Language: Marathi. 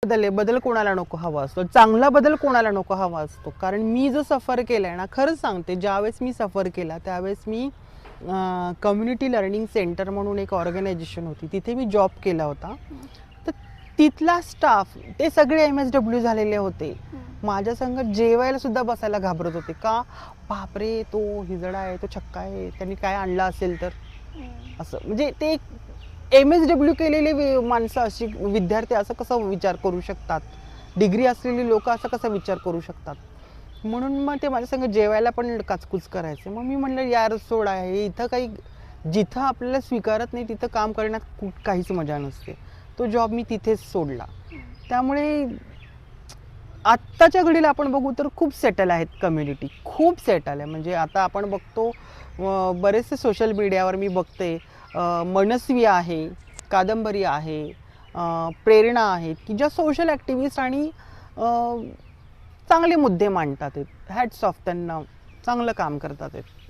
बदल कोणाला नको हवा असतो, चांगला बदल कोणाला नको हवा असतो. कारण मी जो सफर केलाय ना, खरंच सांगते, ज्यावेळेस मी सफर केला त्यावेळेस मी कम्युनिटी लर्निंग सेंटर म्हणून एक ऑर्गनायझेशन होती, तिथे मी जॉब केला होता. तर तिथला स्टाफ ते सगळे MSW झालेले होते. माझ्या संग जेवायला सुद्धा बसायला घाबरत होते. का? बापरे, तो हिजडा आहे, तो छक्का आहे, त्यांनी काय आणलं असेल तर. असं म्हणजे ते MSW केलेले माणसं, अशी विद्यार्थी असं कसं विचार करू शकतात, डिग्री असलेली लोक असं कसा विचार करू शकतात. म्हणून मग ते माझ्या संग जेवायला पण काचकूच करायचे. मग मी म्हणलं यार सोड आहे, इथं काही, जिथं आपल्याला स्वीकारत नाही तिथं काम करण्यात काहीच मजा नसते. तो जॉब मी तिथेच सोडला. त्यामुळे आत्ताच्या घडीला आपण बघू तर खूप सेटल आहेत कम्युनिटी, खूप सेटल आहे. म्हणजे आता आपण बघतो बरेचसे सोशल मीडियावर मी बघते, मनस्वी आहे, कादंबरी आहे, प्रेरणा आहेत, की ज्या सोशल ॲक्टिव्हिस्ट आणि चांगले मुद्दे मांडतात आहेत. हॅट्स ऑफ त्यांना, चांगलं काम करतात आहेत.